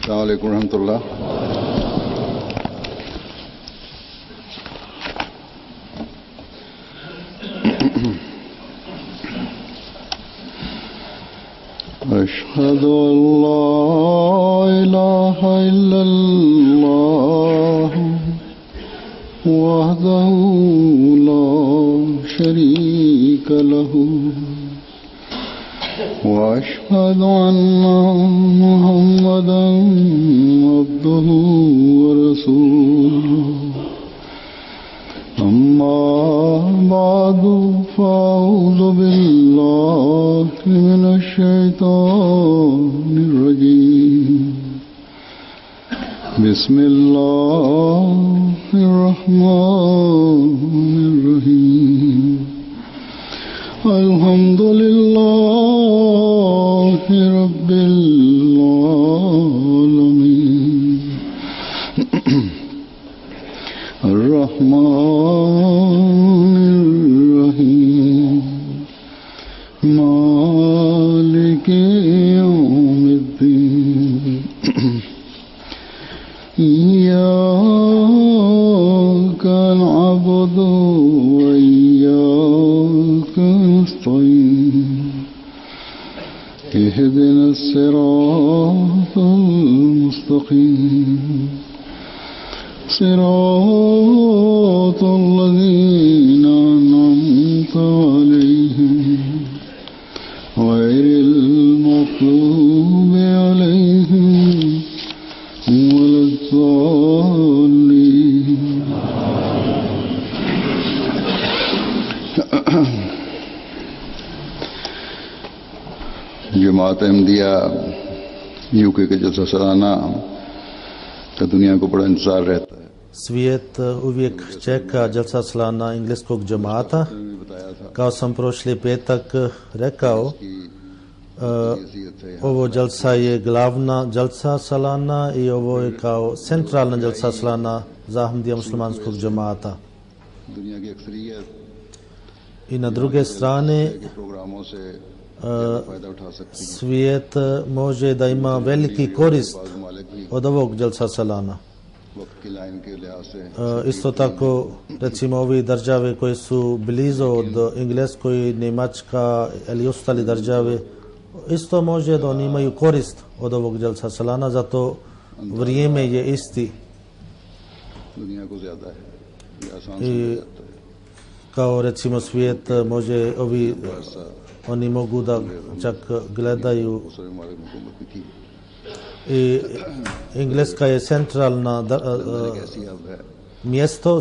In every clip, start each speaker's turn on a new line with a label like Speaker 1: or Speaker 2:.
Speaker 1: अस्सलाम वालेकुम रहमतुल्लाह। अशहदु अल्ला इलाहा इल्लल्लाह वहदहु ला शरीक लहू وأشهد أن محمدا عبده ورسوله أما بعد فأعوذ بالله من الشيطان الرجيم بسم الله الرحمن الرحيم الحمد لله رب العالمين الرحمن الرحيم مالك يوم الدين إياك نعبد وإياك نستعين اهدنا الصراط المستقيم صراط الذين أنعمت عليهم غير المغضوب عليهم ولا الضالين जमात अहमदिया यूके के जलसा सालाना का दुनिया को बड़ा इंतजार रहता है।
Speaker 2: Svijet uvijek čeka Jalsa Salana engleskog džemata. Kao sam prošli petak rekao, ovo Jalsa je glavna Jalsa Salana i ovo je kao centralna Jalsa Salana za Ahmadija muslimanskog džemata. I na druge strane svijet može da ima veliki korist od ovog Jalsa Salana. Isto tako, recimo ovi države koje su blizu od Engleskoj, Njemačka ili ostali države, isto može da oni imaju korist od ovog Jalsa Salana, zato vrijeme je isti. I kao recimo svijet može oni mogu da čak gledaju i Engleska je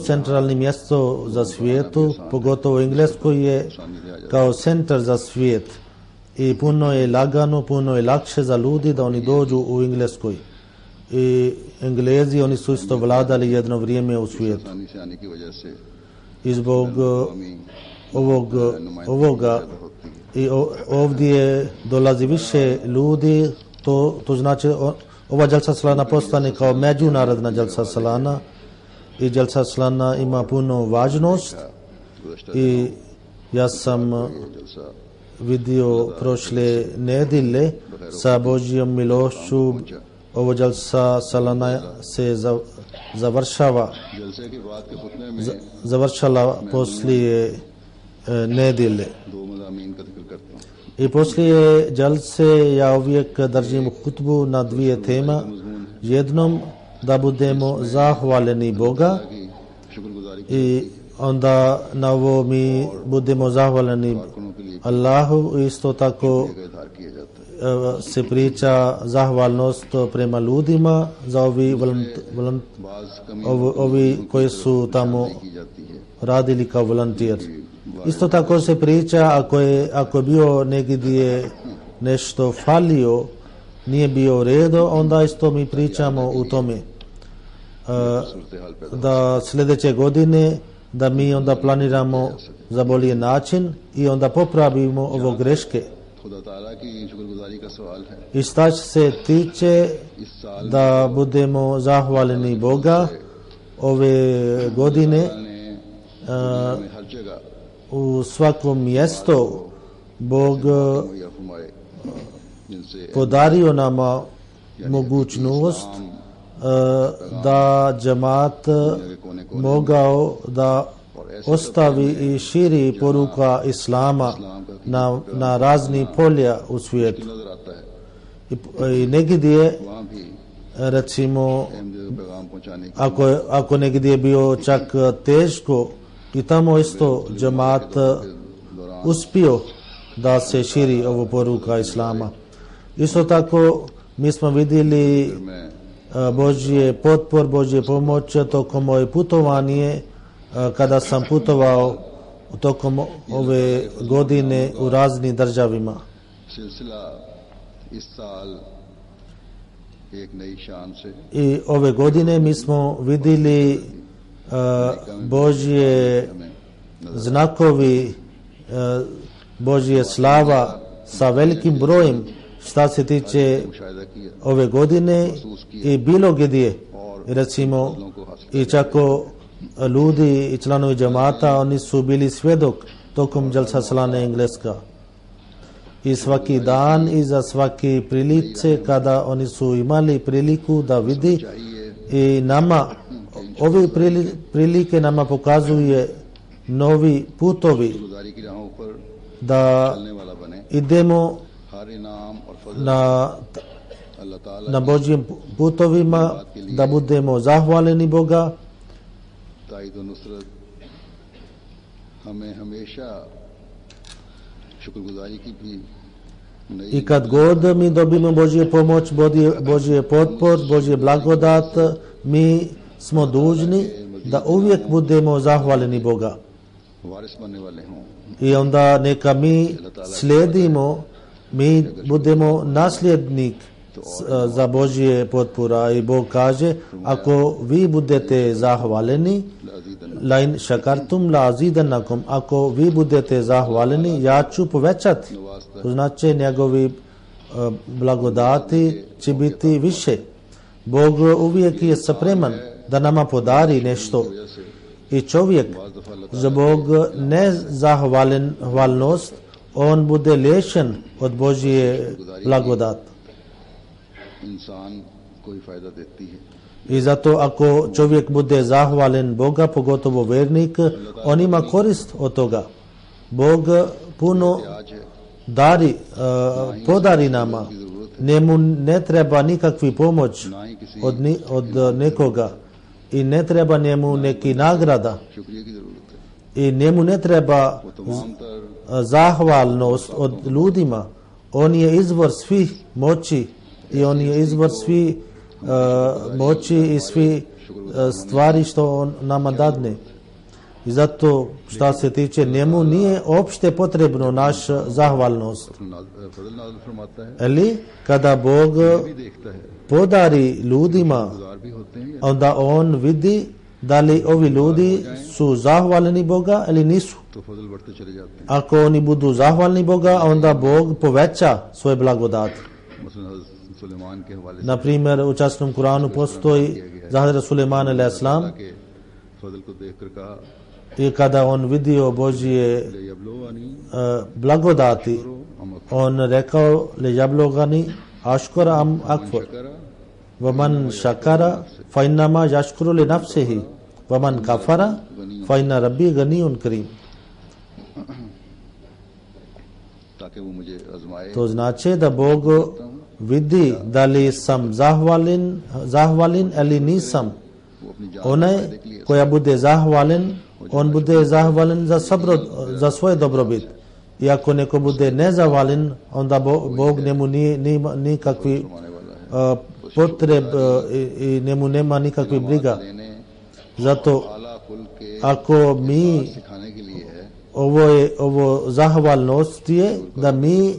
Speaker 2: centralni mjesto za svijetu, pogotovo Englesko je kao centar za svijet i puno je lagano, puno je lakše za ljudi da oni dođu u Engleskoj. I Englezi, oni su isto vladali jedno vrijeme u svijetu. I zbog ovoga i ovdje dolazi više ljudi, to znači ova Jalsa Salana postane kao međunarodna Jalsa Salana i Jalsa Salana ima puno važnost i ja sam vidio prošle nedjelje sa Božjom milošću ovo Jalsa Salana se završala poslije nedjelje. I poslije Jalse ja uvijek držim hutbu na dvije tema. Jednom da budemo zahvaljeni Boga i onda na ovo mi budemo zahvaljeni Allahu. Isto tako se priča zahvalnost prema ljudima za ovi koji su tamo radili kao volontir. Isto tako se priča ako je bio negdje nešto falio, nije bio u redu, onda isto mi pričamo u tome da sljedeće godine da mi onda planiramo za bolji način i onda popravimo ovo greške. I šta se tiče da budemo zahvaljeni Boga ove godine u svakom mjestu Bog podario nama mogućnost da džemat mogao da ostavi i širi poruka Islama na razni polja u svijetu. I negdje, recimo, ako negdje je bio čak teško, i tamo isto džemat uspio da se širi ovo poruka Islama. Isto tako mi smo vidjeli Božje potpor, Božje pomoć tokom moje putovanje, kada sam putovao tokom ove godine u raznim državima. I ove godine mi smo vidjeli Božje znakovi, Božje slava sa velikim brojem šta se tiče ove godine i bilo gdje. Recimo, i čak ljudi i članovi džamata, oni su bili svjedok tokom Jalsa Salana Engleska. I svaki dan i za svaki prilice kada oni su imali priliku da vidi, i nama ove prilike nama pokazuje novi putovi da idemo na Božjim putovima, da budemo zahvaljeni Boga. I kad god mi dobimo Božje pomoć, Božje potpor, Božje blagodat, mi smo dužni da uvijek budemo zahvaljeni Boga. I onda neka mi slijedimo, mi budemo nasljednik za Božje potpora. I Bog kaže, ako vi budete zahvaljeni, lain šakartum la azidannakum, ako vi budete zahvaljeni, ja ću povećati. To znači njegovi blagodati će biti više. Bog uvijek je spreman da nama podari nešto. I čovjek zbog nezahvalnost on bude liječen od Božje blagodati. I zato ako čovjek bude zahvalen Boga, pogotovo vernik, on ima korist od toga. Bog puno podari nama. Njemu ne treba nikakvi pomoć od nekoga i ne treba njemu neki nagrada i njemu ne treba zahvalnost od ljudima. On je izvor svih moći i on je izvor svih moći i svih stvari što on nama dadne. I zato šta se tiče njemu nije opšte potrebno naša zahvalnost. Ali kada Bog podari ljudima, onda on vidi da li ovi ljudi su zahvalni Boga ili nisu. Ako oni budu zahvalni Boga, onda Bog poveća svoje blagodati. Na primjer, u časnom Kuranu postoji za Hazrat Sulejman a.s. I kada on vidio Božje blagodati, on rekao le jablogani ashkura am akfur wa man shakara fa innama yashkuru li nafsihi wa man kafara fa inna rabbi ganiyyun karim. To znači da Bog vidi da li sam zahvalin ili nisam. Onaj koja bude zahvalen, on bude zahvalen za svoje dobrobit. I ako neko bude nezahvalen, onda Bog njemu nima nikakvi potreb i njemu nema nikakvi briga. Zato ako mi ovo zahvalnost je da mi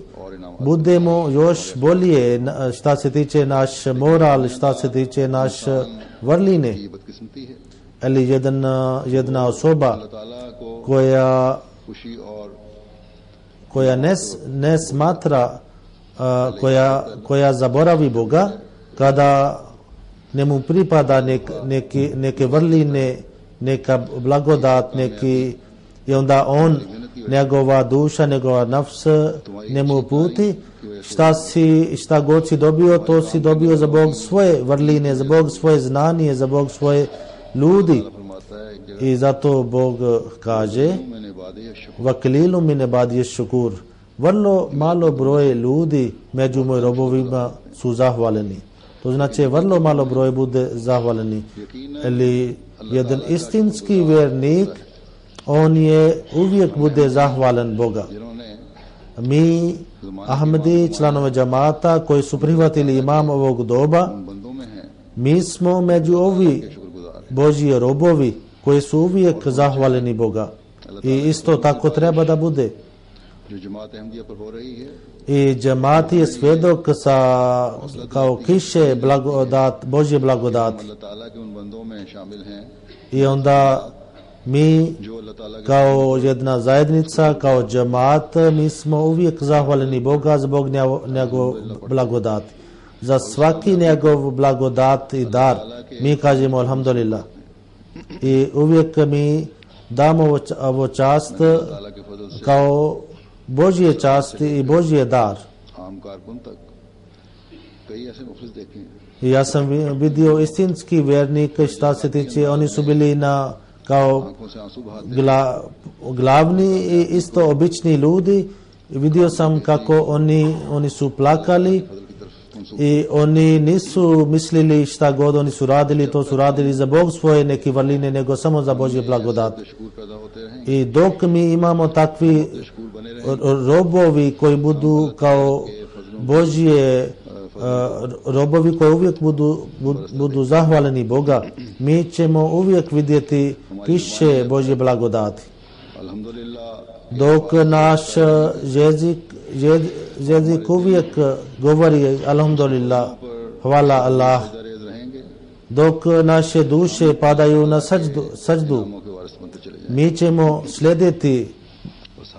Speaker 2: budemo još bolje šta se tiče naš moral, šta se tiče naš vrline. Ali jedna osoba koja ne smatra, koja zaboravi Boga, kada njemu pripada neke vrline, neka blagodat, neki i onda on, njegova duša, njegova nafs njemu uputi šta god si dobio, to si dobio za Bog svoje vrline, za Bog svoje znanje, za Bog svoje ljudi. I zato Bog kaže vaklilu min ibadiy šukur, vrlo malo broj ljudi među mojim robovima su zahvaleni. To znači vrlo malo broj bude zahvaleni. Ali jedan istinski vjernik, on je uvijek bude zahvalan Boga. Mi Ahmedi, članove džamata koji su prihvatili imam ovog doba, mi smo među ovi Božji robovi koji su uvijek zahvaleni Boga. I isto tako treba da bude. I džemat je svjedok kao kiše Božje blagodati. I onda mi kao jedna zajednica, kao džemat, mi smo uvijek zahvaljeni Boga zbog njegov blagodati. Za svaki njegov blagodat i dar mi kažemo alhamdulillah. I uvijek mi damo ovo čast kao Božje časti i Božje dar. I ja sam vidio istinski vjernike šta se tiče, oni su bili kao glavni i isto obični ljudi. Vidio sam kako oni su plakali i oni nisu mislili šta god oni su radili, to su radili za Bog svoje neke vrline, nego samo za Božje blagodat. I dok mi imamo takvi robovi koji budu kao Božje robovi koji uvijek budu zahvaleni Boga, mi ćemo uvijek vidjeti više Božje blagodati. Dok naš jezik uvijek govori alhamdulillah, hvala Allah, dok naše duše padaju na sađdu, mi ćemo slijediti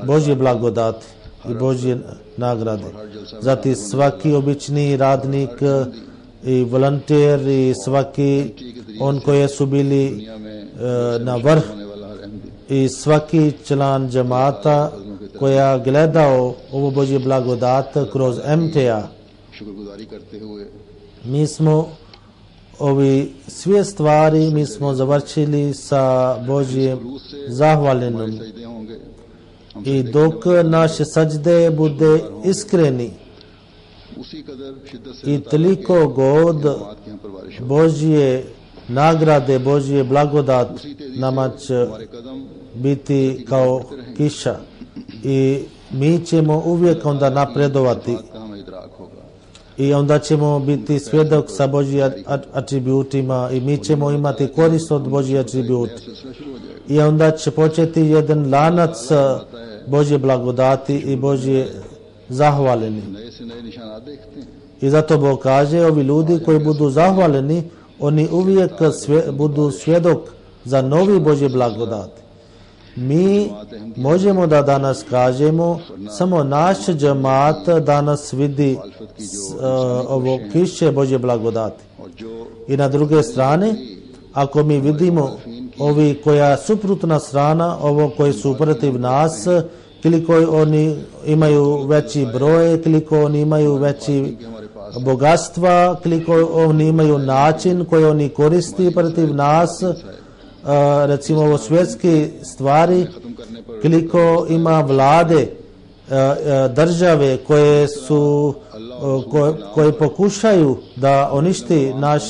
Speaker 2: Božje blagodati i Božje nagrade. Zatim svaki obični radnik i volonter i svaki on koji su bili na vrh i svaki član džemata koja gledao ovo Božje blagodat kroz MTA. Mi smo ovi sve stvari mi smo završili sa Božjim zahvaljenom. I dok naše sađde bude iskreni i toliko god Božje nagrade, Božje blagodat nama će biti kao kiša i mi ćemo uvijek onda napredovati i onda ćemo biti svjedok sa Božjim atributima i mi ćemo imati korist od Božjih atributa i onda će početi jedan lanac Božje blagodati i Božje zahvaleni. I zato Bog kaže, ovi ljudi koji budu zahvaleni, oni uvijek budu svjedok za novi Božje blagodati. Mi možemo da danas kažemo, samo naš džemat danas vidi ovo kiše Božje blagodati. I na druge strane, ako mi vidimo ovi koja suprotna strana, ovo koji su protiv nas, koliko oni imaju veći broj, koliko oni imaju veći bogatstva, koliko oni imaju način koji oni koristi protiv nas, recimo ovo svjetske stvari, koliko ima vlade, države koje pokušaju da uništi naš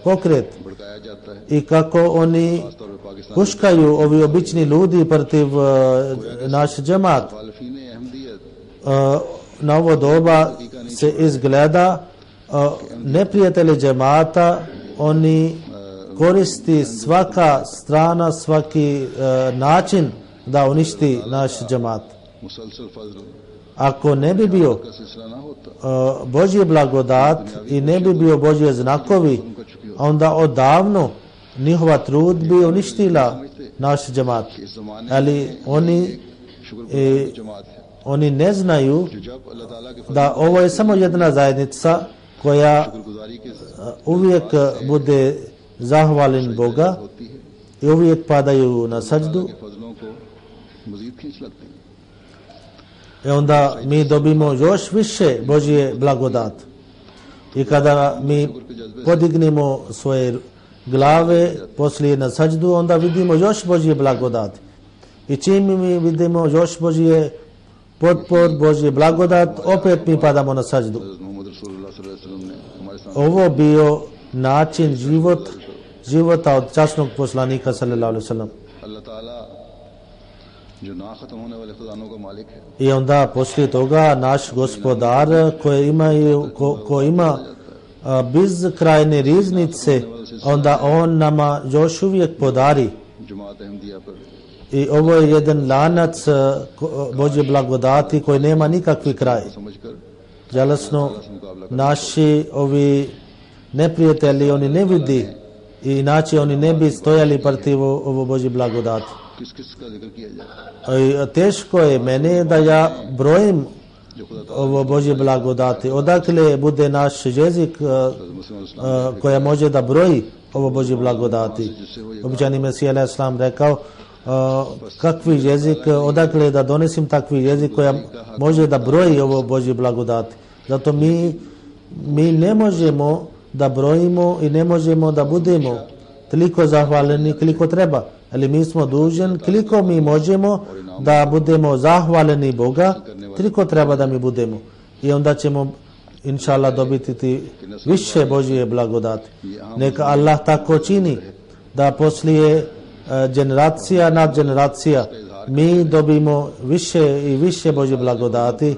Speaker 2: pokret i kako oni huškaju ovi obični ljudi protiv naš džemat. Na ovo doba se izgleda neprijatelji džemata, oni koristi svaka strana, svaki način da uništi naš džemat. Ako ne bi bio Božji blagodat i ne bi bio Božje znakovi, onda odavno njihova trud bi uništila naš džemat. Ali oni ne znaju da ovo je samo jedna zajednica koja uvijek bude zahvalen Boga i uvijek padaju na sađdu
Speaker 1: मजीद खींच लेते हैं।
Speaker 2: I onda mi dobimo još više Božje blagodat. I kada mi podignemo svoje glave poslije na sađdu, onda vidimo još Božje blagodat. I čim mi vidimo još Božje potpor, Božje blagodat, opet mi padamo na sađdu.
Speaker 1: Mohammad रसूलुल्लाह सल्लल्लाहु अलैहि वसल्लम ने हमारे साथ
Speaker 2: Ovo bio način života od časnog poslanika sallallahu alejhi ve sellem.
Speaker 1: अल्लाह ताला जो ना खत्म होने वाले खजानों का मालिक है,
Speaker 2: I onda poslije toga naš gospodar ko ima bezkrajne riznice, onda on nama još uvijek podari.
Speaker 1: जमात अहमदिया पर
Speaker 2: I ovo je jedan lanac Božje blagodati koji nema nikakvi kraj.
Speaker 1: समझकर
Speaker 2: Žalosno, naši ovi neprijatelji, oni ne vidi i inače oni ne bi stojali protiv ovo Božje blagodati.
Speaker 1: किस किस का जिक्र किया जाए
Speaker 2: I teško je mene da ja brojim
Speaker 1: जो खुदा
Speaker 2: ovo Božje blagodati. Odakle bude naš jezik koja može da broji ovo Božje blagodati. Običani Mesija alejhi selam rekao kakvi jezik, odakle da donesim takvi jezik koja može da broji ovo Božje blagodati. Zato mi ne možemo da brojimo i ne možemo da budemo toliko zahvaljeni koliko treba. Ali mi smo dužni koliko mi možemo da budemo zahvaljeni Boga, toliko treba da mi budemo. I onda ćemo inša Allah dobiti više Božje blagodati. Neka Allah tako čini da poslije generacija nad generacija mi dobimo više i više Božje blagodati.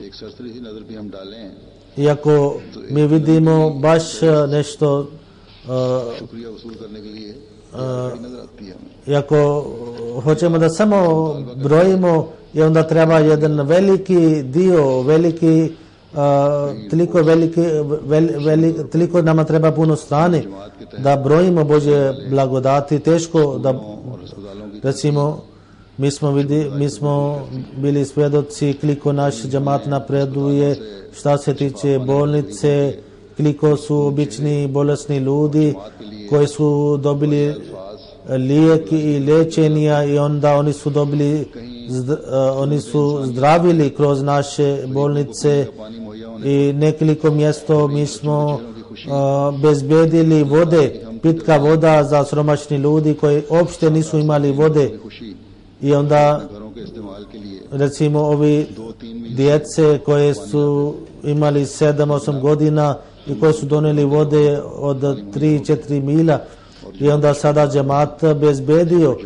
Speaker 1: एक सरसरी सी नजर भी हम डालें,
Speaker 2: Iako mi vidimo baš nešto,
Speaker 1: शुक्रिया वसूल करने के लिए बड़ी नजर आती है हमें।
Speaker 2: iako hoćemo da samo brojimo i onda treba jedan veliki dio, toliko nama treba puno strane da brojimo Božje blagodati. Teško da, recimo, mi smo bili svjedoci koliko naš džemat napreduje šta se tiče bolnice, koliko su obični bolesni ljudi koji su dobili lijek i liječenja i onda oni su zdravili kroz naše bolnice i nekoliko mjesto mi smo bezbedili vode, pitka voda za siromašni ljudi koji uopšte nisu imali vode. I onda
Speaker 1: घरों के इस्तेमाल के लिए
Speaker 2: recimo ovi djece koje su imali 7-8 godina i koji su donijeli vode od 3-4 milja i onda sada džemat bezbedio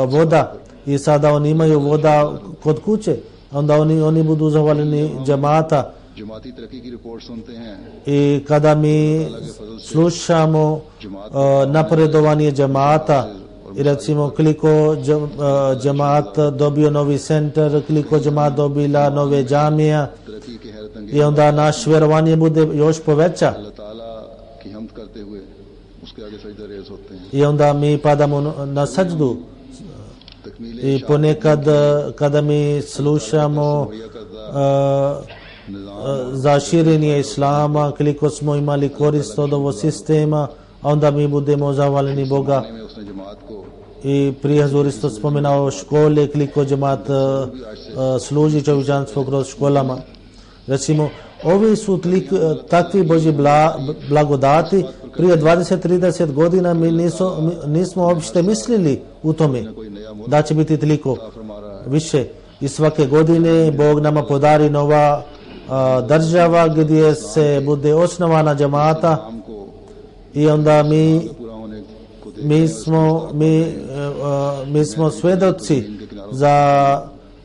Speaker 2: voda i sada oni imaju voda kod kuće. Onda oni budu zahvaljeni džemata.
Speaker 1: जमाती तरक्की की रिपोर्ट सुनते हैं,
Speaker 2: I kada mi slušamo napredovanje džemata i recimo koliko džemat dobio novi centar, koliko džemat dobila nove džamija
Speaker 1: तरक्की के हैरत अंगेज
Speaker 2: i onda naš vjerovanje bude još poveća
Speaker 1: अल्लाह ताला की हमद करते हुए उसके आगे सजदा रेज होते हैं।
Speaker 2: i onda mi padamo na sađdu.
Speaker 1: तकमील
Speaker 2: I ponekad kada mi slušamo za širenje islama, koliko smo imali korist od ovog sistema, a onda mi budemo zahvaljeni Boga.
Speaker 1: में उसने जमात को
Speaker 2: I prije Hazur isto spomenao škole, koliko džemat služi čovječanstvo kroz školama. Recimo, ovi su takvi Božji blagodati. Prije 20-30 godina mi nismo uopšte mislili u tome da će biti toliko više. I svake godine Bog nama podari nova država gdje se bude osnovana džemata
Speaker 1: हमको
Speaker 2: i onda
Speaker 1: पूरा होने को
Speaker 2: mi smo svjedoci za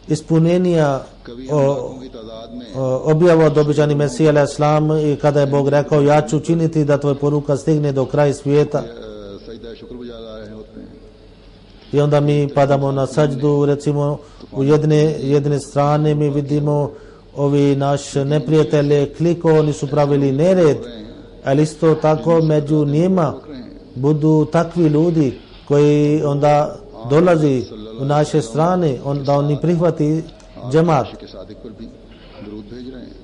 Speaker 2: ispunjenja
Speaker 1: की तादाद में
Speaker 2: objava od običani Mesija alejhi selam i kada je Bog rekao ja ću učiniti da tvoj poruka stigne do kraja svijeta
Speaker 1: सजदा शुक्र बजा रहे होते हैं।
Speaker 2: i onda mi padamo na sađdu. Recimo u jedne strane mi vidimo ovi naše neprijatelje koliko oni su pravili nered, ali isto tako među njima budu takvi ljudi koji onda dolazi u naše strane, da oni prihvati džemat.
Speaker 1: के सादिक पर भी दरूद भेज रहे हैं।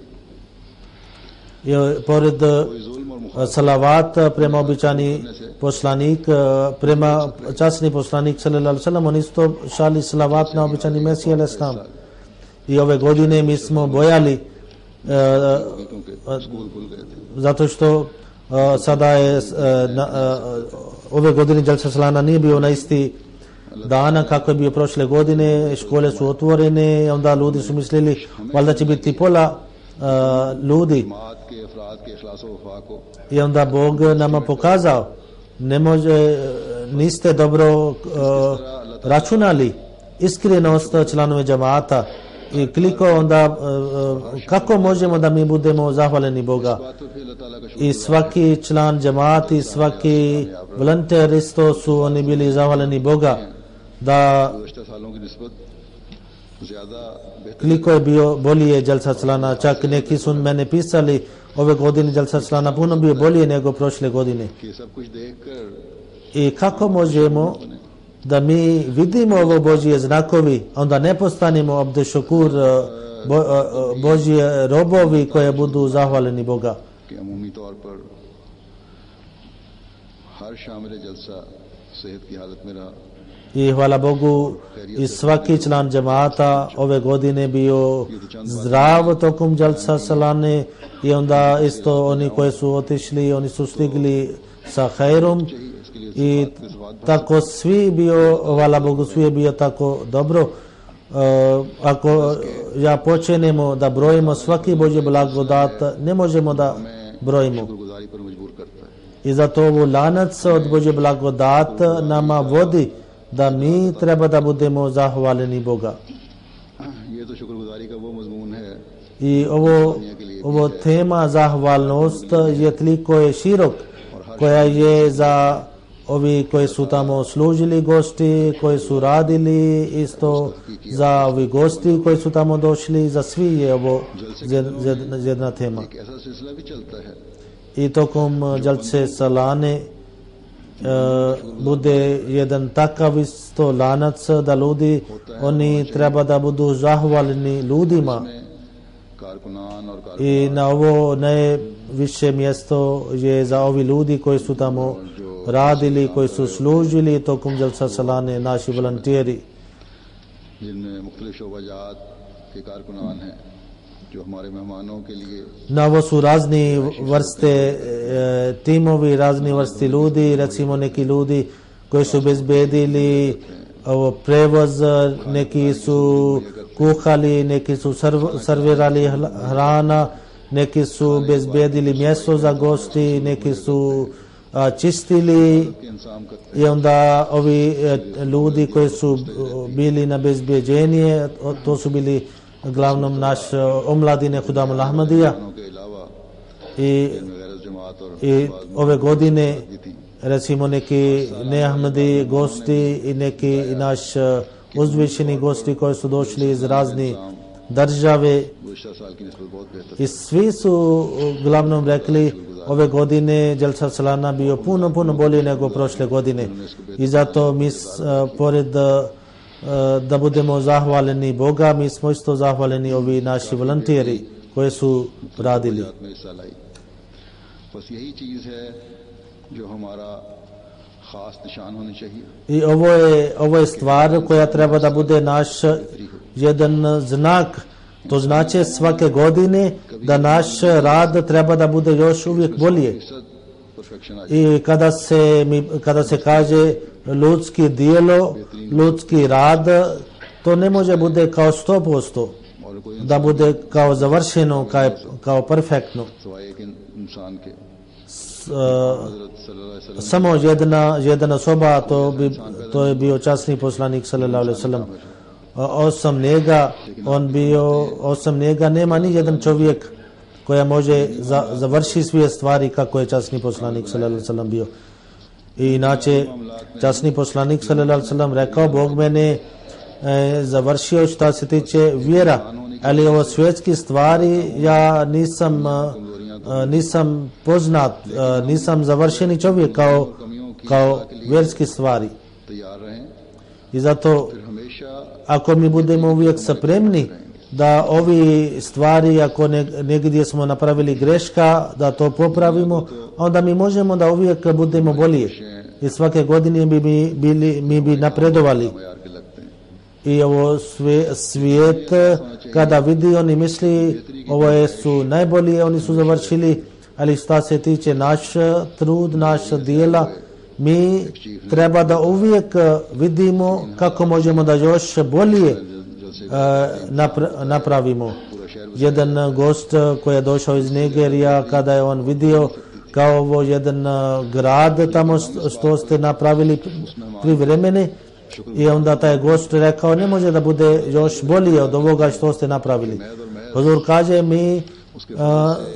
Speaker 2: I pored salavata prema običani poslanik, prema časni poslanik sallallahu alejhi ve sellem, on isto šali salavat na običani Mesija alejhi selam. I ove godine mi smo bojali zato što sada je ove godine Jalsa Salana nije bio na isti dana kako je bio prošle godine, škole su otvorene, onda ljudi su mislili valjda će biti pola ljudi. I onda Bog nama pokazao, niste dobro računali iskrenost članove džamata i onda kako možemo da mi budemo zahvaljeni Boga. I svaki član džamata i svaki volonter isto su oni bili zahvaljeni Boga da koliko je bio bolje Jalsa Salana. Čak neki su mene pisali ove godine Jalsa Salana puno bio bolje nego prošle godine. I kako možemo da mi vidimo ovo Božje znakovi, onda ne postanemo abdešukur Božje robovi koje budu zahvaljeni Boga. I hvala Bogu i svaki član džamata ove godine bio zdrav tokom Jalsa Salane i onda isto oni koji su otišli, oni su stigli sa hajrom i tako svi bio, hvala Bogu, svi je bio tako dobro. Ako ja počnemo da brojimo svaki Božji blagodat, ne možemo da brojimo. I zato ovo lanac od Božje blagodat nama vodi da mi treba da budemo zahvaljeni Boga. I ovo tema zahvalnost je toliko je širok koja je za ovi koji su tamo služili gosti, koji su radili isto za ovi gosti koji su tamo došli, za svi je ovo jedna tema. I tokom Jalse Salane bude jedan takav isto lanac da ljudi oni treba da budu zahvaljeni ljudima. I na ovo najviše mjesto je za ovi ljudi koji su tamo radili, koji su služili tokom Jalsa Salane, naši volonteri. Na ovo su razni vrste timovi, razni vrste ljudi, recimo neki ljudi koji su bezbedili prevoz, neki su kuhali, neki su servirali hrana, neki su bezbedili mjesto za gosti, neki su čistili. I onda ovi ljudi koji su bili na bezbeđenje, to su bili glavnom naš omladine Hudamul Ahmadija. I ove godine recimo neki neahmadi gosti i neki naš uzvišeni gosti koji su došli iz raznih države i svi su uglavnom rekli ove godine Jalsa Salana bio puno bolje nego prošle godine. I zato mi pored da budemo zahvaljeni Boga, mi smo isto zahvaljeni ovi naši volonteri koji su radili. I ovo je stvar koja treba da bude naš jedan znak. To znači svake godine da naš rad treba da bude još uvijek bolje. I kada se kaže ljudski dijelo, ljudski rad, to ne može bude kao 100%, da bude kao završeno, kao perfektno. Samo jedna osoba, to je bio časni poslanik sallallahu alejhi ve sellem. Osim njega nema ni jedan čovjek koja može završiti sve stvari kako je časni poslanik sallallahu alejhi ve sellem bio. I inače časni poslanik sallallahu alejhi ve sellem rekao, Bog mene završio što se tiče vjera, ali ovo svjetske stvari ja nisam poznat, nisam završeni čovjek kao vjerske stvari. I zato ako mi budemo uvijek spremni da ovi stvari, ako negdje smo napravili greška, da to popravimo, onda mi možemo da uvijek budemo bolji. I svake godine mi bi napredovali. I ovo svijet, kada vidi, oni misli, ovo su najbolji, oni su završili, ali šta se tiče naš trud, naša dijela, mi treba da uvijek vidimo kako možemo da još bolje napravimo. Jedan gost koji je došao iz Nigerija, kada je on vidio kao ovo jedan grad tamo što ste napravili privremene, i onda taj gost rekao, ne može da bude još bolje od ovoga što ste napravili. Huzur kaže,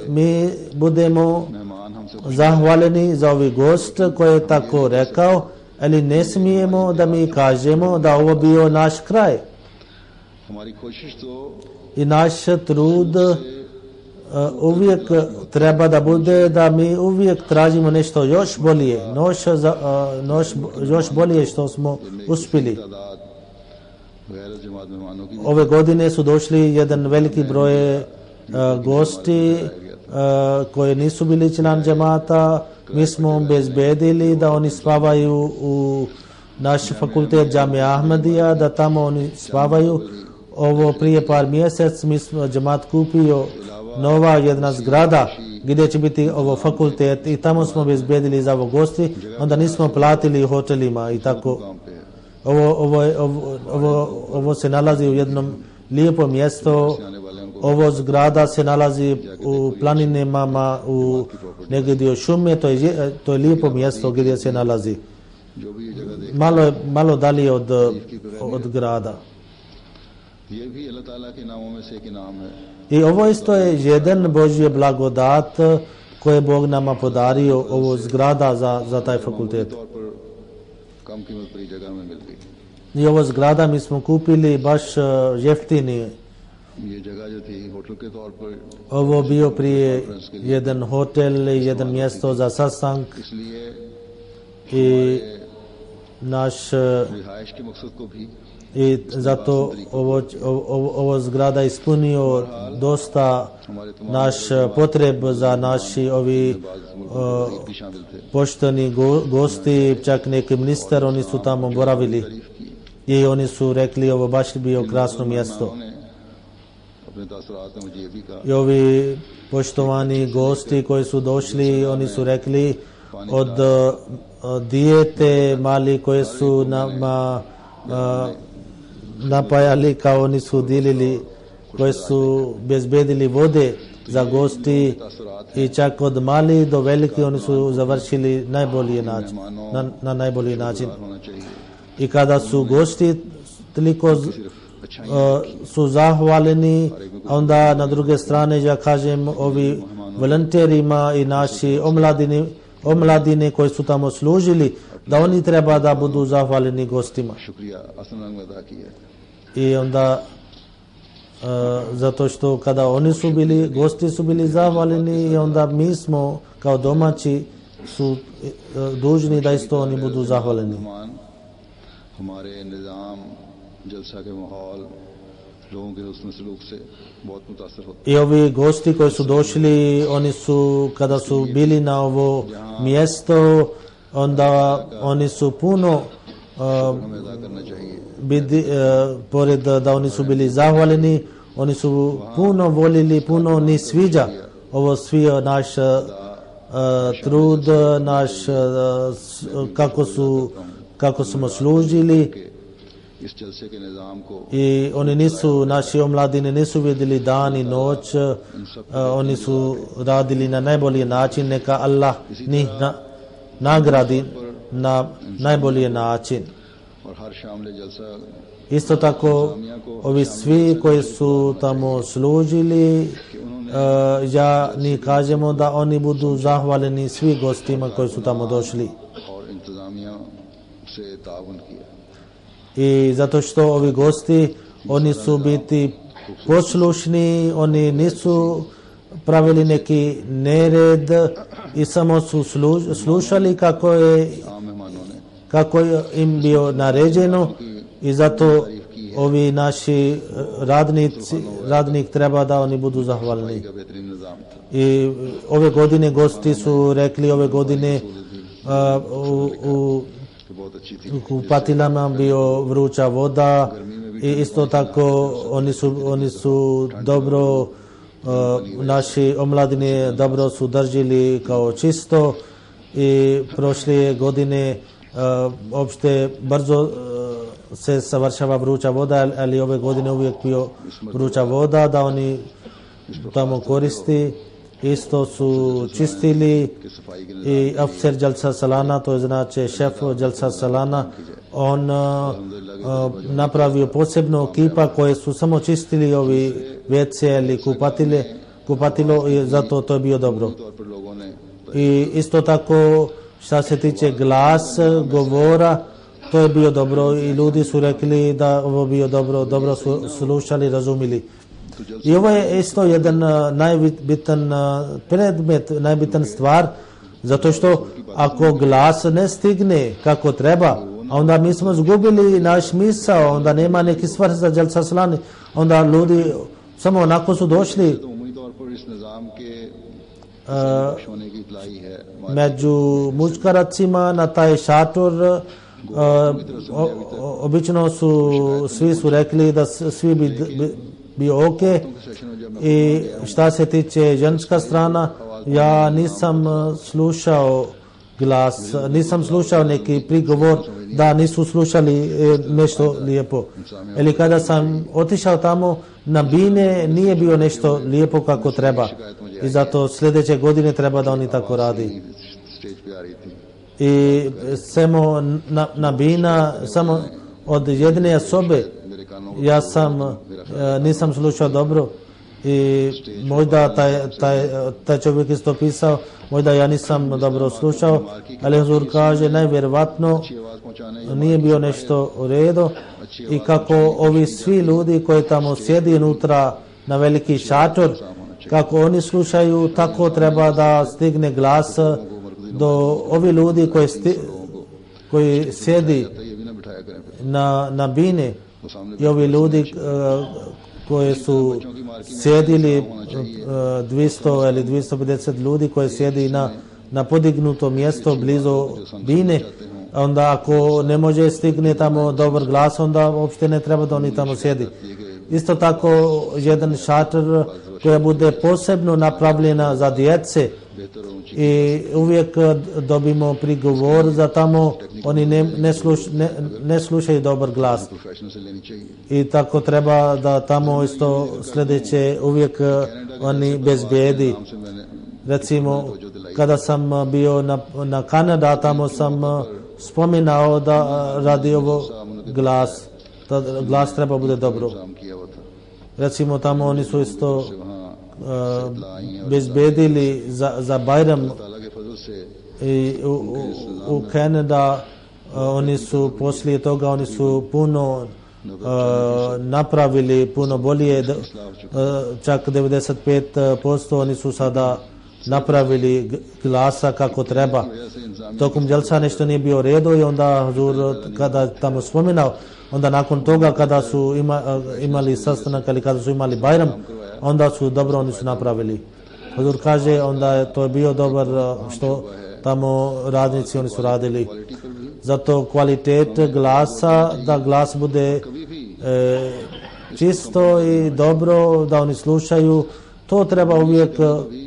Speaker 2: mi budemo zahvaljeni za ovaj gost koji je tako rekao, ali ne smijemo da mi kažemo da ovo bio naš kraj. I naš trud uvijek treba da bude da mi uvijek tražimo nešto još bolje, još bolje što smo uspjeli. Ove godine su došli jedan veliki broj gosti koji nisu bili član džemata. Mi smo obezbedili da oni spavaju u naš fakultet Džamija Ahmadija, da tamo oni spavaju. Ovo prije par mjeseci mi smo džemat kupio nova jedna zgrada gdje će biti ovo fakultet i tamo smo obezbedili za ovo gosti, onda nismo platili hotelima i tako. Ovo se nalazi u jednom lijepom mjestu. Ovo zgrada se nalazi u planinama, u negdje u šume, to je lijepo mjesto gdje se nalazi. Malo dalje od grada. I ovo isto je jedan Božji blagodat koje Bog nama podario, ovo zgrada za taj fakultet. I ovo zgrada mi smo kupili baš jeftini. Ovo bio prije jedan hotel, jedan mjesto za sastank i naš i zato ovo zgrada ispunio dosta naš potreb za naši ovi pošteni gosti, čak neki ministar, oni su tamo boravili i oni su rekli ovo baš bio krasno mjesto. I ovi poštovani gosti koji su došli, oni su rekli od dijete mali koje su nama napajali, kao oni su dilili, koji su bezbedili vode za gosti i čak od mali do veliki oni su završili na najbolji način. I kada su gosti toliko su zahvaljeni, onda na druge strane ja kažem ovi volonterima i naši omladine koji su tamo služili, da oni treba da budu zahvaljeni gostima. I onda zato što kada oni su bili, gosti su bili zahvaljeni, i onda mi smo kao domaći su dužni da isto oni budu zahvaljeni. I ovi gosti koji su došli, oni su kada su bili na ovo mjesto, onda oni su puno pored da oni su bili zahvaljeni, oni su puno volili, puno ni sviđa ovo svio naš trud, naš kako smo služili. I oni nisu, naši omladine nisu vidjeli dan i noć, oni su radili na najbolji način, neka Allah njih nagradi na najbolji način. Isto tako ovi svi koji su tamo služili, ja ni kažemo da oni budu zahvaljeni svi gostima koji su tamo došli. I zato što ovi gosti, oni su biti poslušni, oni nisu pravili neki nered i samo su slušali kako je im bio naređeno, i zato ovi naši radnik treba da oni budu zahvalni.
Speaker 1: का बेहतरीन निज़ाम था।
Speaker 2: I ove godine gosti su rekli ove godine u
Speaker 1: कि बहुत अच्छी थी।
Speaker 2: u kupatilama bio vruća voda i isto tako oni su dobro naši omladine dobro su držili kao čisto i prošle godine opšte brzo se savršava vruća voda, ali ove godine uvijek bio vruća voda da oni tamo koristi. Isto su čistili
Speaker 1: कि सफाई के
Speaker 2: i afcer Jalsa Salana, to je znači šef Jalsa Salana, on napravio posebno ekipa koje su samo čistili ovi WC ili kupatilo i zato to je bio dobro.
Speaker 1: तौर पर लोगों ने
Speaker 2: I isto tako šta se tiče glas, govora, to je bio dobro i ljudi su rekli da ovo bio dobro su slušali, razumili. I ovo je isto jedan najbitan predmet, najbitan stvar, zato što ako glas ne stigne kako treba, a onda mi smo izgubili naš misao, onda nema neki svrh za Jalsa Salani, onda ljudi samo onako su došli.
Speaker 1: तो उमूमी तौर पर इस निज़ाम के होने की इतलाई है।
Speaker 2: Među muškaracima na taj šator obično svi su rekli da svi bi bio ok. I šta se tiče ženska strana, ja nisam slušao glas, nisam slušao neki prigovor da nisu slušali nešto lijepo. Ili kada sam otišao tamo na bine nije bio nešto lijepo kako treba i zato sljedeće godine treba da oni tako radi.
Speaker 1: Stage पे आ रही थी।
Speaker 2: I samo na bina, samo od jedne osobe
Speaker 1: मेरे कानों
Speaker 2: ja nisam slušao dobro i možda taj čovjek isto pisao, možda ja nisam dobro slušao, ali Huzur kaže najvjerovatno
Speaker 1: की आवाज पहुंचाने
Speaker 2: nije bio nešto u redu i kako ovi svi ljudi koji tamo sjedi unutra na veliki šator, kako oni slušaju, tako treba da stigne glas do ovi ljudi koji sjedi
Speaker 1: ये भी ना बिठाया करें।
Speaker 2: na bine i ovi ljudi koji su sjedili 200 ili 250 ljudi koji sjedi na podignuto mjesto blizu bine, onda ako ne može stigne tamo dobar glas, onda uopšte ne treba da oni tamo sjedi. Isto tako jedan šator koja bude posebno napravljena za djece i uvijek dobimo prigovor za tamo oni ne slušaju dobar glas.
Speaker 1: Professional से लेनी चाहिए।
Speaker 2: I tako treba da tamo isto sljedeće uvijek oni bezbedi.
Speaker 1: से मैंने
Speaker 2: Recimo, kada sam bio na Kanada, tamo sam spominao da radi ovo glas, da glas treba bude dobro.
Speaker 1: काम किया हुआ था।
Speaker 2: Recimo, tamo oni su isto
Speaker 1: वहाँ
Speaker 2: bezbedili za Bajram
Speaker 1: ताला के फजल से
Speaker 2: i u Kanada oni su poslije toga oni su puno napravili puno bolje, čak 95% oni su sada napravili glasa kako treba. Tokom Jalsa nešto nije bio redu i onda Huzur kada tamo spominao, onda nakon toga kada su imali sastanak ili kada su imali Bajram, onda su dobro oni su napravili. Huzur kaže onda to je bio dobar što tamo radnici oni su radili. Zato kvalitet glasa, da glas bude čisto i dobro, da oni slušaju, to treba uvijek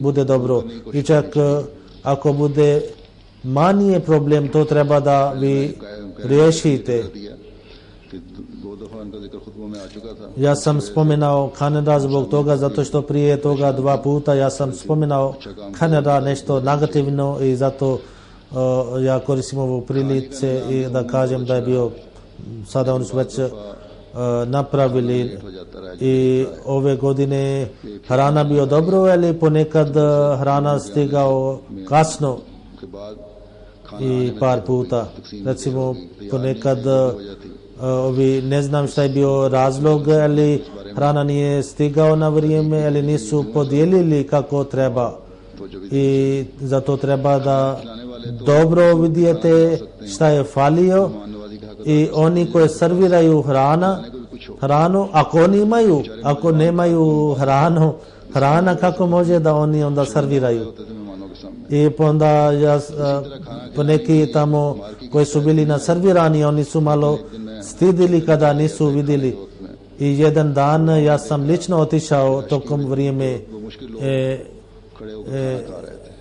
Speaker 2: bude dobro. I čak ako bude manji problem, to treba da vi riješite. Ja sam spomenao Kanada zbog toga, zato što prije toga 2 puta ja sam spomenao Kanada nešto negativno i zato ja koristim ovu prilice i da kažem da je bio, sada oni su već napravili i ove godine hrana bio dobro, ali ponekad hrana stigao kasno i par puta. Recimo ponekad ne znam šta je bio razlog, ali hrana nije stigao na vrijeme, ali nisu podijelili kako treba. I zato treba da dobro vidijete šta je falio i oni koji serviraju hrana hranu, ako nemaju hrana kako može da oni onda serviraju. I onda poneki tamo koji su bili naservirani, oni su malo stidili kada nisu vidjeli. I jedan dan ja sam lično otišao tokom vrijeme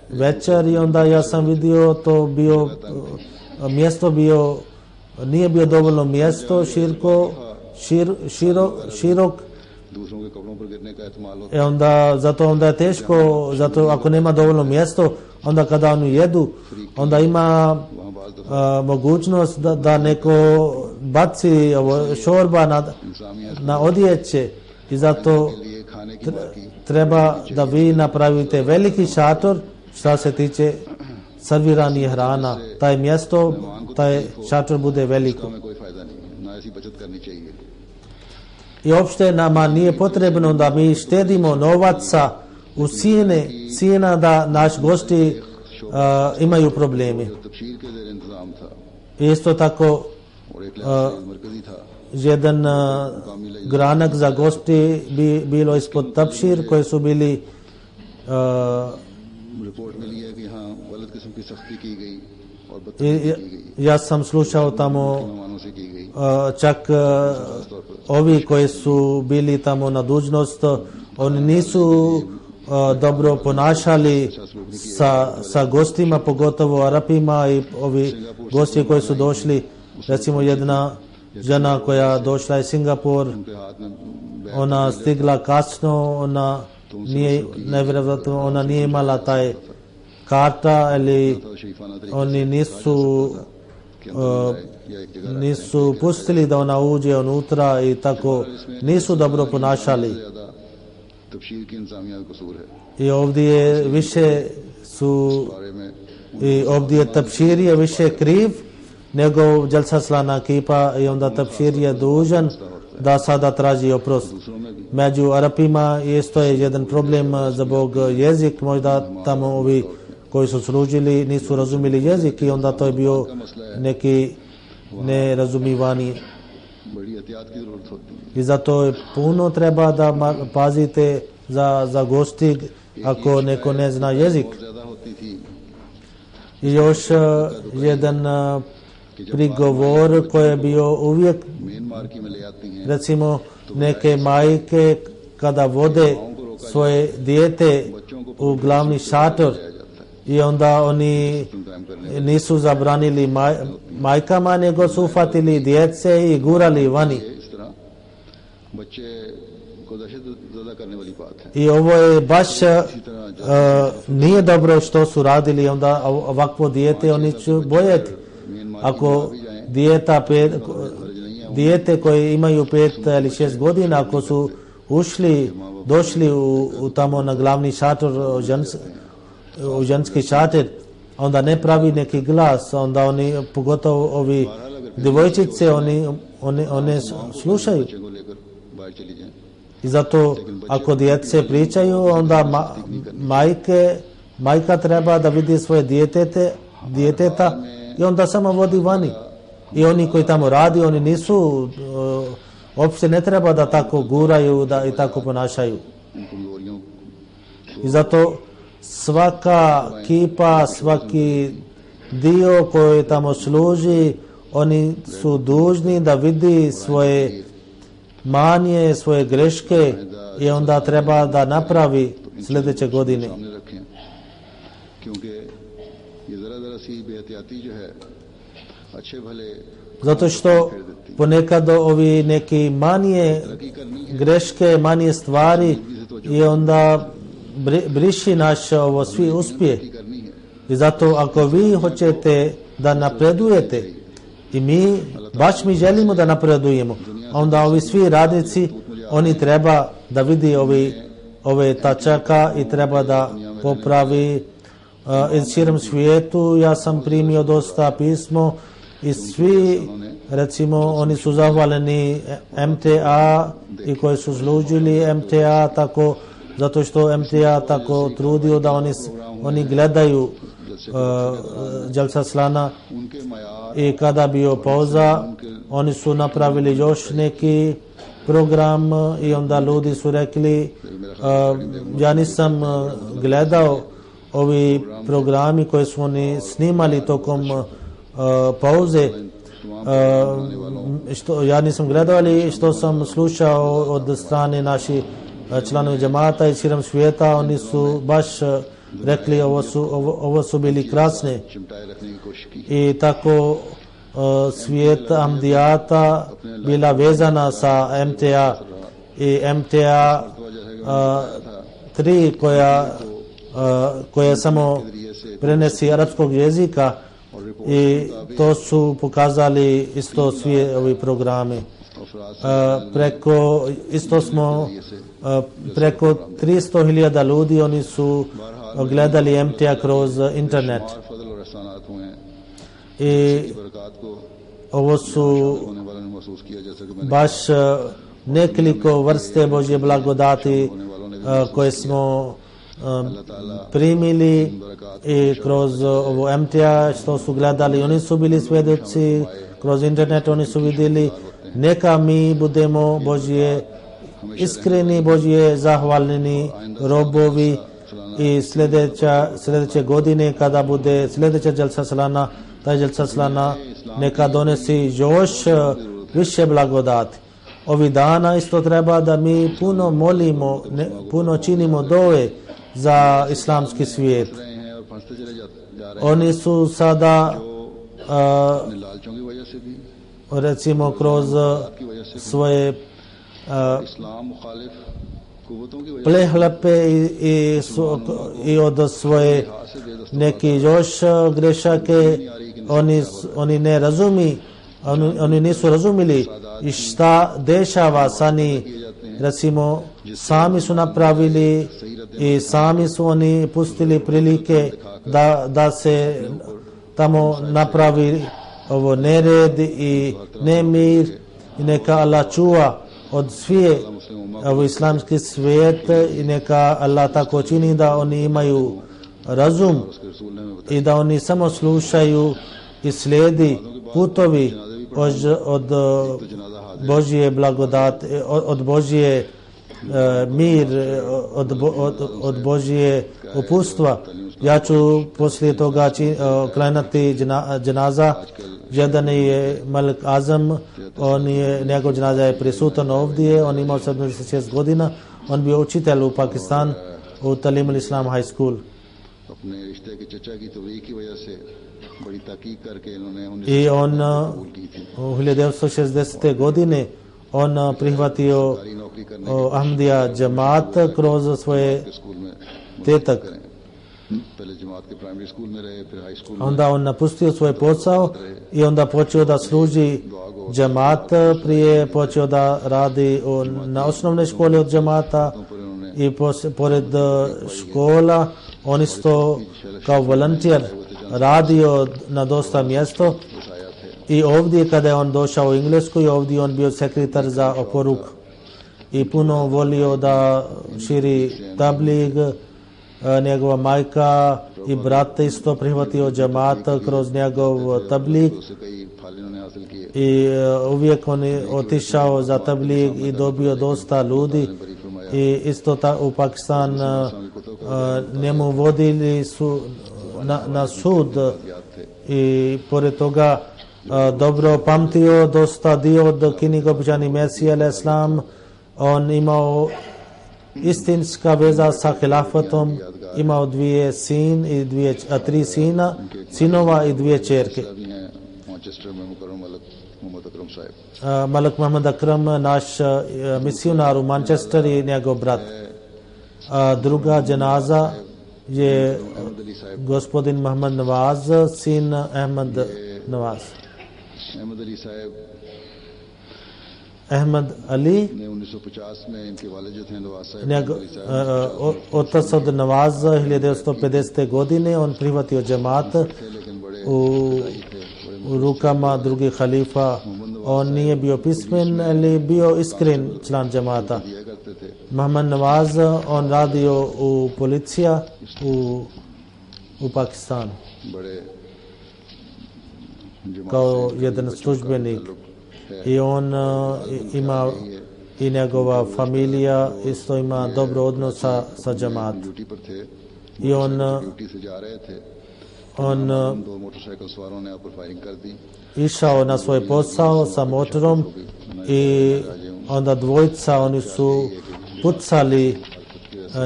Speaker 2: večer i onda ja sam vidio to bio mjesto nije bio dovoljno mjesto širok. Onda je teško, zato ako nema dovoljno mjesto, onda kada oni jedu, onda ima mogućnost da neko baci šorba na odjeće i zato treba da vi napravite veliki šator što se tiče serviranja hrana. Taj šator bude veliko. I uopšte nama nije potrebno da mi štedimo novaca u cijena da naši gosti imaju problemi. Isto tako jedan granak za gosti bi bilo ispod tapšir koji su bili ja sam slušao tamo čak ovi koji su bili tamo na dužnost, oni nisu dobro ponašali sa gostima, pogotovo Arapima i ovi gosti koji su došli. Recimo jedna žena koja došla iz Singapur, ona stigla kasno, ona nije imala taj karta ili oni nisu pustili da ona uđe unutra i tako nisu dobro ponašali. I ovdje više ovdje tapšir je više kriv nego Jalsa Salana Kipa i onda tapšir je dužan da sada traži oprost. Među Arapima isto je jedan problem zbog jezik, možda tamo ovi koji su služili nisu razumili jezik i onda to je bio neki nerazumivanje. I zato je puno treba da pazite za gosti ako neko ne zna jezik. I još jedan prigovor koji je bio uvijek, recimo neke majke kada vode svoje dijete u glavni šator i onda oni nisu zabranili majkama, nego su ufatili djece i gurali vani. I ovo je baš nije dobro što su radili, onda ovakvo dijete oni će bojati. Ako dijete koje imaju 5 ili 6 godina, ako su došli tamo na glavni šator, u ženski šator, onda ne pravi neki glas, onda oni, pogotovo ovi djevojčice, one slušaju. I zato ako djece pričaju, onda majka treba da vidi svoje djeteta i onda samo vodi vani. I oni koji tamo radi, oni nisu, uopće ne treba da tako guraju i tako ponašaju. I zato svaka kipa, svaki dio koji tamo služi, oni su dužni da vidi svoje manje, svoje greške i onda treba da napravi sljedeće godine. Zato što ponekad ovi neki manje greške, manje stvari i onda briši naš svi uspjeh. I zato ako vi hoćete da napredujete i mi želimo da napredujemo, onda ovi svi radnici, oni treba da vidi ove tačaka i treba da popravi iz širom svijetu. Ja sam primio dosta pismo i svi, recimo, oni su zahvaljeni MTA i koji su služili MTA tako, zato što MTA tako trudio da oni gledaju Jalsa Salana i kada bio pauza, oni su napravili još neki program i onda ljudi su rekli ja nisam gledao ovi programi koje su oni snimali tokom pauze, ja nisam gledao, ali što sam slušao od strane naših članova džemata i širom svijeta, oni su baš rekli ovo su bili krasne. I tako svijet Ahmadijata bila vezana sa MTA i MTA 3 koja samo prenesi arapskog jezika, i to su pokazali isto svi ovi programi. Preko 300,000 ljudi oni su gledali MTA kroz internet. I ovo su baš nekoliko vrste Božje blagodati koje smo primili i kroz ovo MTA što su gledali, oni su bili svjedoci, kroz internet oni su vidjeli. Neka mi budemo Božje iskreni, Božje zahvalni robovi i sljedeće godine kada bude sljedeća dželsa salana, taj dželsa salana neka donesi još više blagodati. Ovih dana isto treba da mi puno molimo, puno činimo dove za islamski svijet. Oni su sada recimo kroz svoje prehlape i od svoje neki još grešake oni ne razumi, oni nisu razumili šta dešava sa njih. Recimo sami su napravili i sami su oni pustili prilike da se tamo napravi ovo nered i nemir, i neka Allah čuva od svije ovo islamski svijet i neka Allah tako čini da oni imaju razum i da oni samo slušaju i slijedi putovi od Božje blagodati, od Božje mir, od Božje upustva. Ja ću poslije toga klanjati dženaza. Jedan je Malik Azam, njegov dženaza je prisutan ovdje, on imao 76 godina, on bio učitelj u Pakistan u Talim al-Islam High School. I on u 1960. godine on prihvatio Ahmadija džemat kroz svoje tetak. Onda on napustio svoj posao i onda počeo da služi džemat, prije počeo da radi na osnovne škole od džemata i pored škola on isto kao volonter radio na dosta mjesto. I ovdje kada je on došao u Englesku i ovdje on bio sekretar za oporuk i puno volio da širi tablig. Njegova majka i brat isto prihvatio džemat kroz njegov tablig i uvijek on je otišao za tablig i dobio dosta ljudi. I isto u Pakistan njemu vodili su na sud i pored toga dobro pamtio dosta dio od knjige obećani Mesija al-Islam. On imao istinska veza sa hilafatom, imao 2 sin i 3 sinova i 2 čerke. Malik Muhammad Akram, naš misionar u Manchester, i njegov brat. Druga dženaza je gospodin Muhammad Nawaz, sin Ahmad Nawaz. Ahmad Ali, otac od Navaza, 1950. godine on prihvatio džemat u rukama drugih halifa. On nije bio pismen, ali bio iskren član džemata. Muhammad Nawaz, on radio u policija u Pakistanu kao jedan službenik. I on ima i njegova familija isto ima dobro odnosa sa džemat.
Speaker 1: Duty पर थे,
Speaker 2: I on
Speaker 1: duty से जा रहे थे, दो मोटरसाइकिल सवारों ने आप पर फायरिंग कर दी।
Speaker 2: išao na svoj posao sa motorom i onda dvojica oni su pucali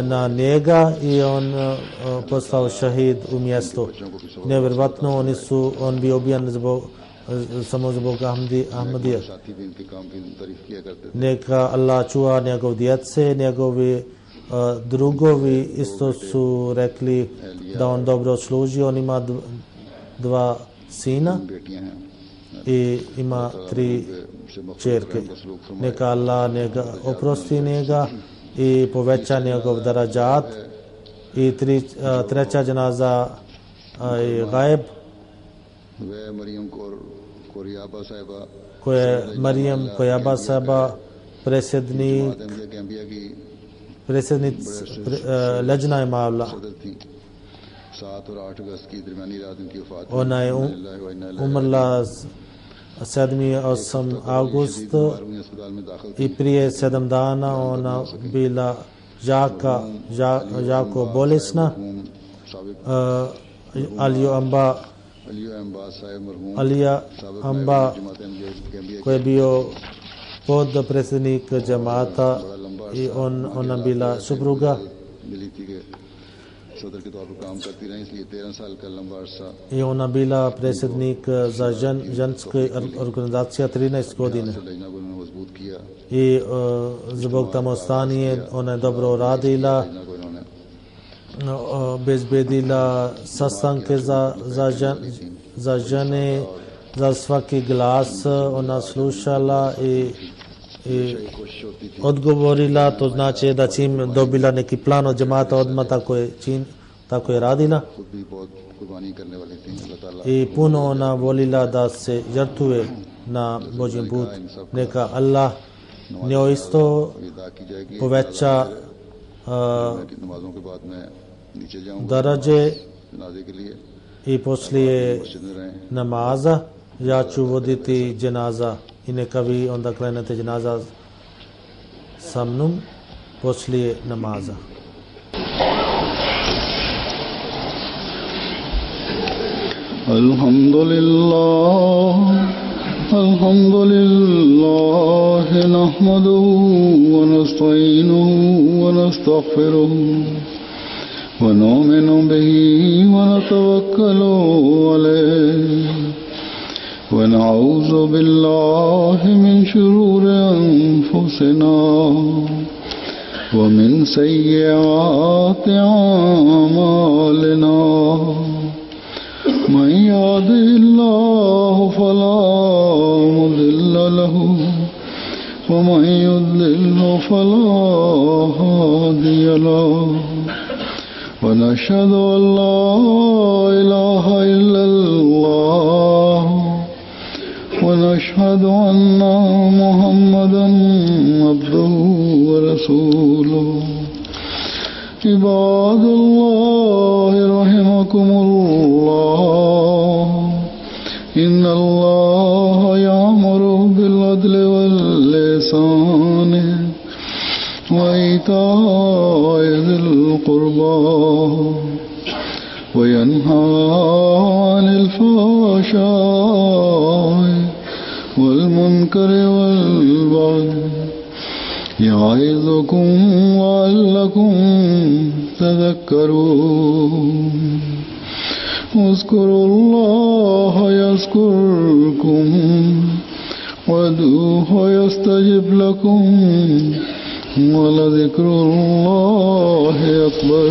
Speaker 2: na njega i on postao šahid u mjestu. Nevjerovatno on bio ubijan samo zbog Ahmadija.
Speaker 1: साथी भी इनके काम की तारीफ किया करते थे।
Speaker 2: Neka Allah čuva njegov djece, njegovi drugovi isto su rekli da on dobro služi. On ima dva sina
Speaker 1: बेटियां हैं,
Speaker 2: i ima 3 čerke. Neka Allah oprosti njega i poveća njegov darajat. I treća dženaza je gaib,
Speaker 1: वे मरियम कोरियाबा साहिबा
Speaker 2: koja je Marijem Kojaba Saba, predsjednik
Speaker 1: कैम्बिया की
Speaker 2: Lajna Imamla.
Speaker 1: सदर थी। 7 और 8 अगस्त की दरमियानी रात उनकी वफात हुई।
Speaker 2: Ona je umrla 7. 8. august
Speaker 1: army अस्पताल में दाखिल
Speaker 2: i prije 7 dana ona bila jako bolesna.
Speaker 1: साबिक
Speaker 2: Alija Amba koji je bio podpredsjednik džemata i ona bila supruga
Speaker 1: मिली थी कि सदर के तौर पर काम करती रही, इसलिए 13 साल का लंबा अरसा
Speaker 2: i ona bila predsjednik za ženske organizacije 13 godina
Speaker 1: लजना को इन्होंने मजबूत किया।
Speaker 2: i zbog tamostanije ona je dobro radila,
Speaker 1: लजना को इन्होंने
Speaker 2: bezbedila sastanke za žene, za svaki glas ona slušala i
Speaker 1: कोशिश होती थी
Speaker 2: odgovorila. To znači da čim dobila neki plan od džemata odmah tako je radila
Speaker 1: खुद भी बहुत कुर्बानी करने वाली थी। अल्लाह ताला
Speaker 2: i puno ona volila da se žrtvuje na Božjem put. Neka Allah njoj isto
Speaker 1: अदा की जाएगी।
Speaker 2: poveća
Speaker 1: की नमाजों के बाद मैं नीचे जाऊंगा
Speaker 2: darađe
Speaker 1: जनाजे के लिए,
Speaker 2: i poslije
Speaker 1: मस्जिद में रहें।
Speaker 2: namaza ja ću voditi dženaza i neka vi onda krenete dženaza sa mnom poslije namaza.
Speaker 1: Alhamdulillah nahmaduhu wa nasta'inuhu wa nastaghfiruhu wa nu'minu bihi wa natawakkalu alayhi wa na'udhu billahi min shururi anfusina wa min sayyiati a'malina. من يهده الله فلا مضل له ومن يضلل فلا هادي له ونشهد أن لا إله إلا الله ونشهد أن محمدا عبده ورسوله. عباد الله رحمكم الله إن الله يأمر بالعدل والإحسان وإيتاء ذي القربى وينهى عن الفحشاء والمنكر والبغي يعظكم لعلكم تذكرون. اذكروا الله يذكركم وادعوه يستجب لكم ولذكر الله أكبر.